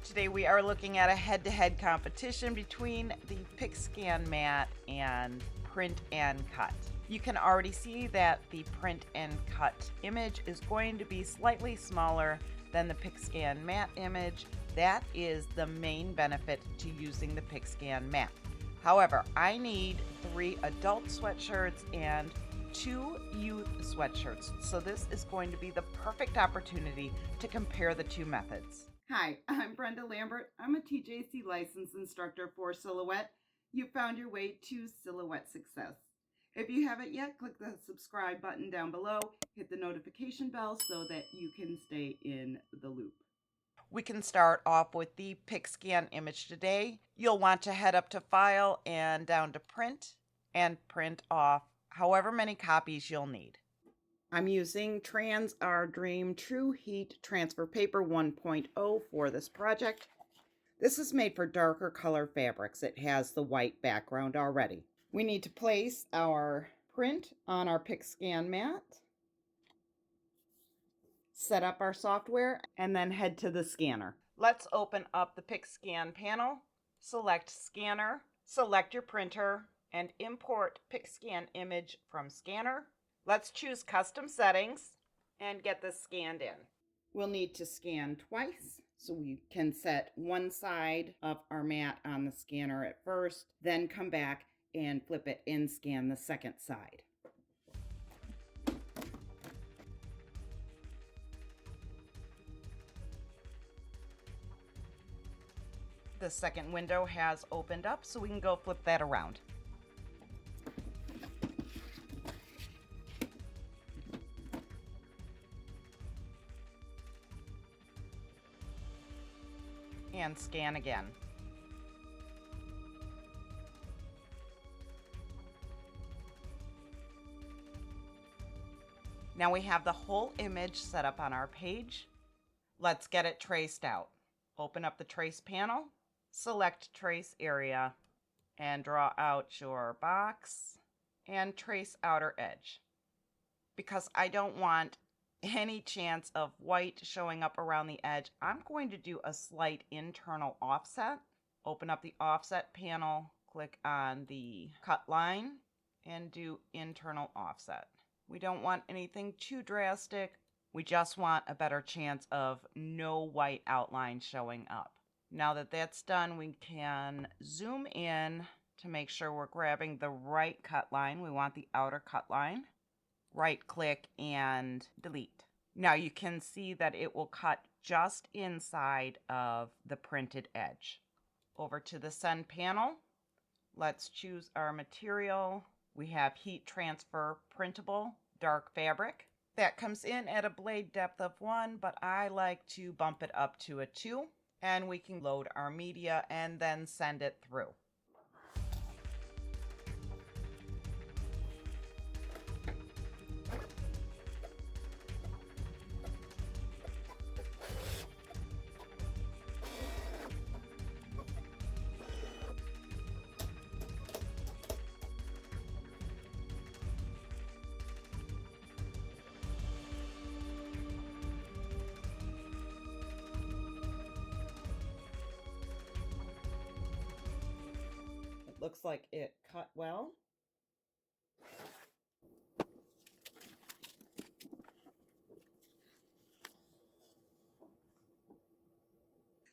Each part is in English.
Today we are looking at a head-to-head competition between the PixScan Mat and Print and Cut. You can already see that the Print and Cut image is going to be slightly smaller than the PixScan Mat image. That is the main benefit to using the PixScan Mat. However, I need 3 adult sweatshirts and 2 youth sweatshirts, so this is going to be the perfect opportunity to compare the two methods. Hi, I'm Brenda Lambert. I'm a TJC licensed instructor for Silhouette. You found your way to Silhouette success. If you haven't yet, click the subscribe button down below, hit the notification bell so that you can stay in the loop. We can start off with the PixScan image today. You'll want to head up to File and down to Print and print off however many copies you'll need. I'm using Trans Our Dream True Heat Transfer Paper 1.0 for this project. This is made for darker color fabrics. It has the white background already. We need to place our print on our PixScan mat, set up our software, and then head to the scanner. Let's open up the PixScan panel, select Scanner, select your printer, and import PixScan image from Scanner. Let's choose Custom Settings and get this scanned in. We'll need to scan twice, so we can set one side of our mat on the scanner at first, then come back and flip it and scan the second side. The second window has opened up, so we can go flip that around. And scan again. Now we have the whole image set up on our page. Let's get it traced out. Open up the trace panel, select trace area, and draw out your box and trace outer edge. Because I don't want any chance of white showing up around the edge, I'm going to do a slight internal offset. Open up the offset panel, click on the cut line, and do internal offset. We don't want anything too drastic. We just want a better chance of no white outline showing up. Now that that's done, we can zoom in to make sure we're grabbing the right cut line. We want the outer cut line. Right click and delete. Now you can see that it will cut just inside of the printed edge. Over to the send panel, let's choose our material. We have heat transfer printable dark fabric. That comes in at a blade depth of 1, but I like to bump it up to a 2. And we can load our media and then send it through. Looks like it cut well.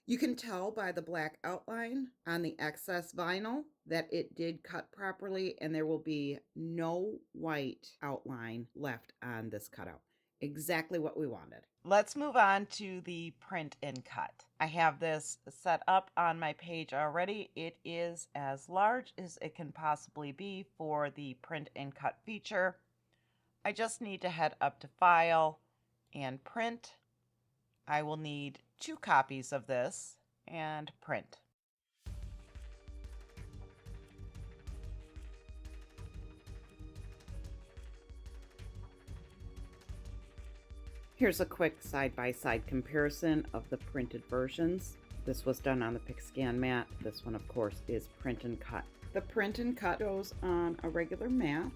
You can tell by the black outline on the excess vinyl that it did cut properly, and there will be no white outline left on this cutout. Exactly what we wanted. Let's move on to the print and cut. I have this set up on my page already. It is as large as it can possibly be for the print and cut feature. I just need to head up to File and Print. I will need 2 copies of this and print. Here's a quick side-by-side comparison of the printed versions. This was done on the PixScan mat. This one, of course, is print and cut. The print and cut goes on a regular mat.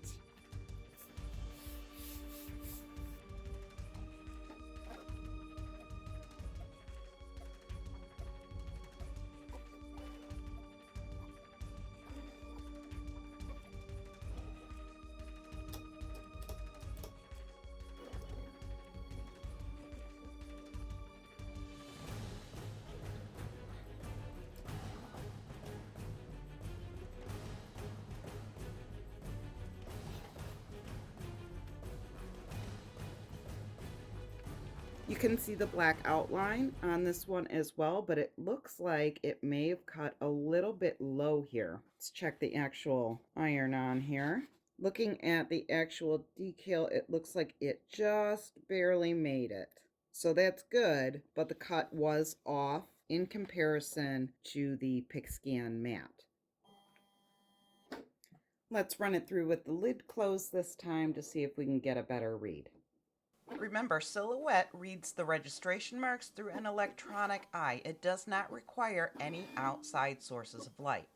You can see the black outline on this one as well, but it looks like it may have cut a little bit low here. Let's check the actual iron on here. Looking at the actual decal, it looks like it just barely made it. So that's good, but the cut was off in comparison to the PixScan Mat. Let's run it through with the lid closed this time to see if we can get a better read. Remember, Silhouette reads the registration marks through an electronic eye. It does not require any outside sources of light.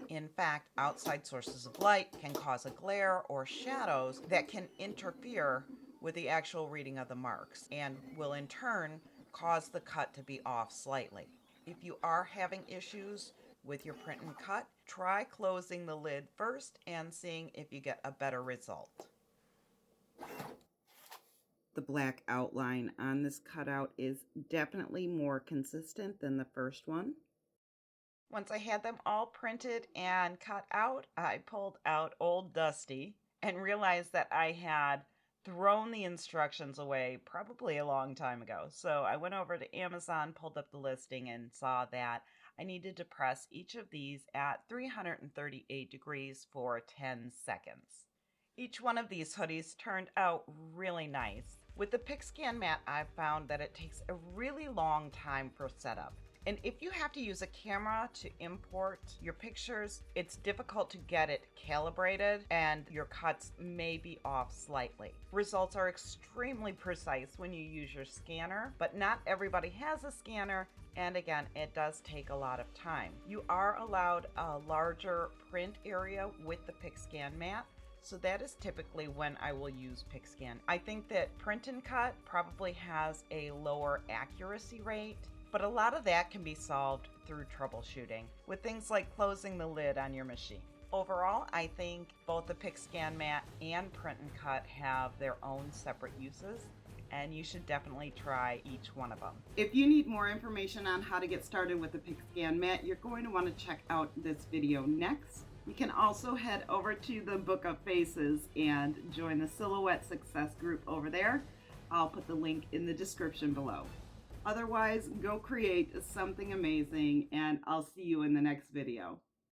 In fact, outside sources of light can cause a glare or shadows that can interfere with the actual reading of the marks and will in turn cause the cut to be off slightly. If you are having issues with your print and cut, try closing the lid first and seeing if you get a better result. The black outline on this cutout is definitely more consistent than the first one. Once I had them all printed and cut out, I pulled out Old Dusty and realized that I had thrown the instructions away probably a long time ago. So I went over to Amazon, pulled up the listing, and saw that I needed to press each of these at 338 degrees for 10 seconds. Each one of these hoodies turned out really nice. With the PixScan Mat, I've found that it takes a really long time for setup. And if you have to use a camera to import your pictures, it's difficult to get it calibrated and your cuts may be off slightly. Results are extremely precise when you use your scanner, but not everybody has a scanner, and again, it does take a lot of time. You are allowed a larger print area with the PixScan Mat, so that is typically when I will use PixScan. I think that print and cut probably has a lower accuracy rate, but a lot of that can be solved through troubleshooting with things like closing the lid on your machine. Overall, I think both the PixScan Mat and print and cut have their own separate uses, and you should definitely try each one of them. If you need more information on how to get started with the PixScan Mat, you're going to want to check out this video next. You can also head over to the Book of Faces and join the Silhouette Success group over there. I'll put the link in the description below. Otherwise, go create something amazing, and I'll see you in the next video.